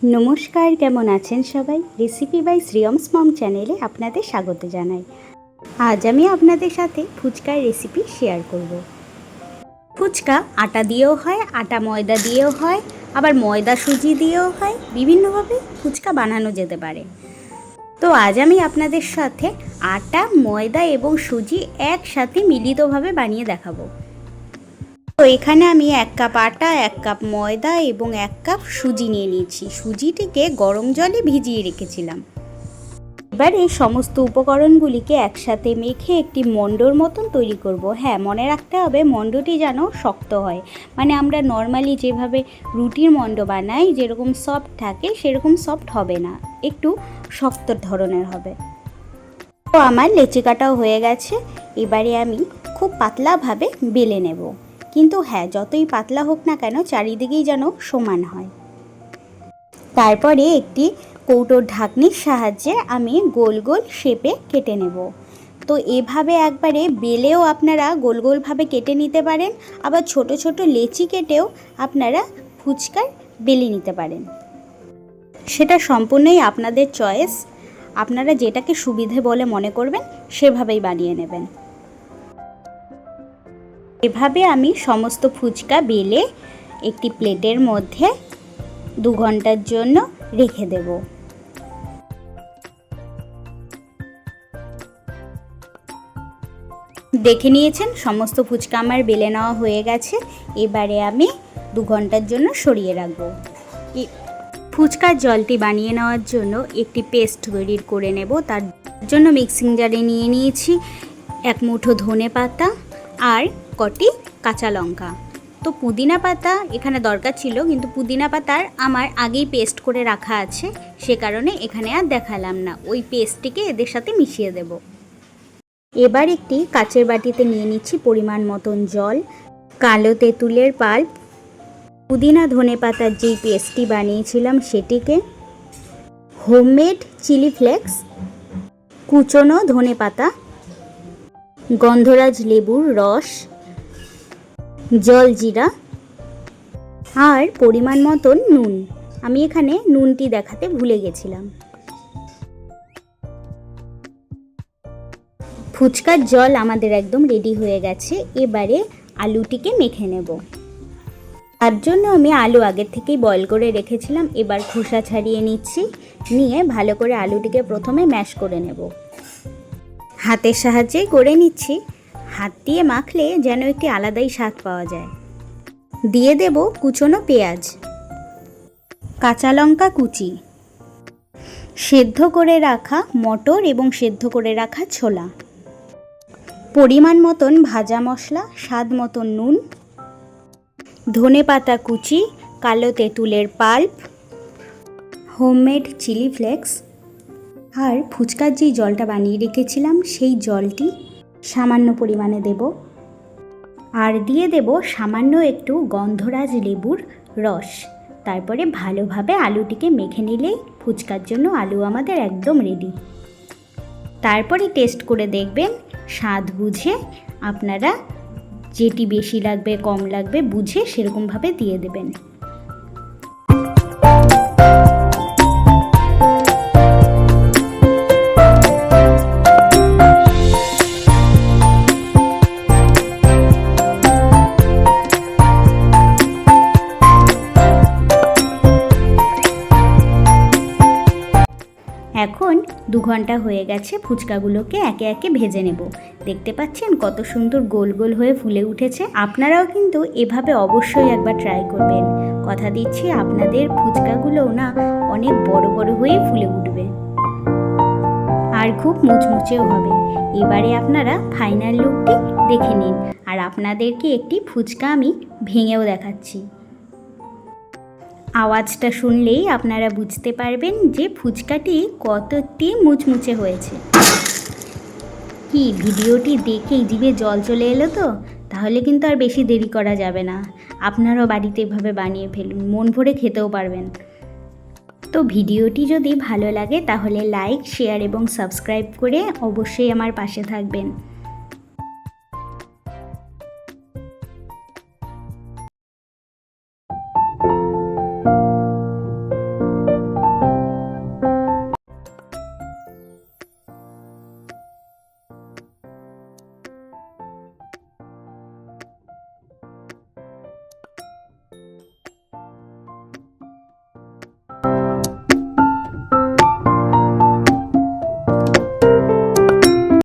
নমস্কার, কেমন আছেন সবাই? রেসিপি বাই শ্রিয়মস মম চ্যানেলে আপনাদের স্বাগত জানাই। আজ আমি আপনাদের সাথে ফুচকার রেসিপি শেয়ার করব। ফুচকা আটা দিয়েও হয়, আটা ময়দা দিয়েও হয়, আবার ময়দা সুজি দিয়েও হয়। বিভিন্নভাবে ফুচকা বানানো যেতে পারে। তো আজ আমি আপনাদের সাথে আটা, ময়দা এবং সুজি একসাথে মিলিতভাবে বানিয়ে দেখাবো। তো এখানে আমি 1 কাপ আটা, 1 কাপ ময়দা এবং 1 কাপ সুজি নিয়ে নিয়েছি। সুজিটিকে গরম জলে ভিজিয়ে রেখেছিলাম। এবার এই সমস্ত উপকরণগুলিকে একসাথে মেখে একটি মণ্ডর মতন তৈরি করব। হ্যাঁ, মনে রাখতে হবে মণ্ডটি যেন শক্ত হয়, মানে আমরা নর্মালি যেভাবে রুটির মণ্ড বানাই যেরকম সফট থাকে সেরকম সফট হবে না, একটু শক্ত ধরনের হবে। তো আমার লেচি কাটাও হয়ে গেছে। এবারে আমি খুব পাতলাভাবে বেলে নেব, কিন্তু হ্যাঁ, যতই পাতলা হোক না কেন চারিদিকেই যেন সমান হয়। তারপরে একটি কৌটোর ঢাকনির সাহায্যে আমি গোল গোল শেপে কেটে নেব। তো এভাবে একবারে বেলেও আপনারা গোল গোলভাবে কেটে নিতে পারেন, আবার ছোট ছোট লেচি কেটেও আপনারা ফুচকার বেলে নিতে পারেন। সেটা সম্পূর্ণই আপনাদের চয়েস। আপনারা যেটাকে সুবিধে বলে মনে করবেন সেভাবেই বানিয়ে নেবেন। এভাবে আমি সমস্ত ফুচকা বেলে একটি প্লেটের মধ্যে 2 ঘন্টার জন্য রেখে দেব। দেখে নিয়েছেন সমস্ত ফুচকা আমার বেলে নেওয়া হয়ে গেছে। এবারে আমি 2 ঘন্টার জন্য সরিয়ে রাখবো। ফুচকার জলটি বানিয়ে নেওয়ার জন্য একটি পেস্ট তৈরি করে নেব। তার জন্য মিক্সিং জারে নিয়ে নিয়েছি 1 মুঠো ধনে পাতা আর কটি কাঁচা লঙ্কা। তো পুদিনা পাতা এখানে দরকার ছিল, কিন্তু পুদিনা পাতার আমার আগেই পেস্ট করে রাখা আছে, সে কারণে এখানে আর দেখালাম না। ওই পেস্টটিকে এদের সাথে মিশিয়ে দেব। এবার একটি কাচের বাটিতে নিয়ে নিচ্ছি পরিমাণ মতন জল, কালো তেঁতুলের পাল্প, পুদিনা ধনে পাতার যেই পেস্টটি বানিয়েছিলাম সেটিকে, হোমমেড চিলি ফ্লেক্স, কুচনো ধনে পাতা, গন্ধরাজ লেবুর রস, জলজিরা আর পরিমাণ মতন নুন। আমি এখানে নুনটি দেখাতে ভুলে গেছিলাম। ফুচকার জল আমাদের একদম রেডি হয়ে গেছে। এবারে আলুটিকে মেখে নেব। তার জন্য আমি আলু আগের থেকেই বয়েল করে রেখেছিলাম। এবার খোসা ছাড়িয়ে নিচ্ছি, নিয়ে ভালো করে আলুটিকে প্রথমে ম্যাশ করে নেব। হাতের সাহায্যেই করে নিচ্ছি, হাত দিয়ে মাখলে যেন একটি আলাদাই স্বাদ পাওয়া যায়। দিয়ে দেব কুচনো পেঁয়াজ, কাঁচা লঙ্কা কুচি, সেদ্ধ করে রাখা মটর এবং সেদ্ধ করে রাখা ছোলা, পরিমাণ মতন ভাজা মশলা, স্বাদ মতন নুন, ধনে পাতা কুচি, কালো তেঁতুলের পাল্প, হোমমেড চিলি ফ্লেক্স আর ফুচকার যেই জলটা বানিয়ে রেখেছিলাম সেই জলটি সামান্য পরিমাণে দেব। আর দিয়ে দেব সামান্য একটু গন্ধরাজ লেবুর রস। তারপরে ভালোভাবে আলুটিকে মেখে নিলেই ফুচকার জন্য আলু আমাদের একদম রেডি। তারপরে টেস্ট করে দেখবেন, স্বাদ বুঝে আপনারা যেটি বেশি লাগবে কম লাগবে বুঝে সেরকমভাবে দিয়ে দেবেন। এখন 2 ঘন্টা হয়ে গেছে। ফুচকাগুলোকে একে একে ভেজে নেব। দেখতে পাচ্ছেন কত সুন্দর গোল গোল হয়ে ফুলে উঠেছে। আপনারাও কিন্তু এভাবে অবশ্যই একবার ট্রাই করবেন। কথা দিচ্ছি আপনাদের ফুচকাগুলোও না অনেক বড় বড় হয়ে ফুলে উঠবে আর খুব মুচমুচেও হবে। এবারে আপনারা ফাইনাল লুকটি দেখে নিন, আর আপনাদেরকে একটি ফুচকা আমি ভেঙেও দেখাচ্ছি। আওয়াজটা শুনলেই আপনারা বুঝতে পারবেন যে ফুচকাটি কতটি মুচমুচে হয়েছে। কি ভিডিওটি দেখেই জিভে জল চলে এলো তো? তাহলে কিন্তু আর বেশি দেরি করা যাবে না। আপনারাও বাড়িতে এভাবে বানিয়ে ফেলুন, মন ভরে খেতেও পারবেন। তো ভিডিওটি যদি ভালো লাগে তাহলে লাইক, শেয়ার এবং সাবস্ক্রাইব করে অবশ্যই আমার পাশে থাকবেন।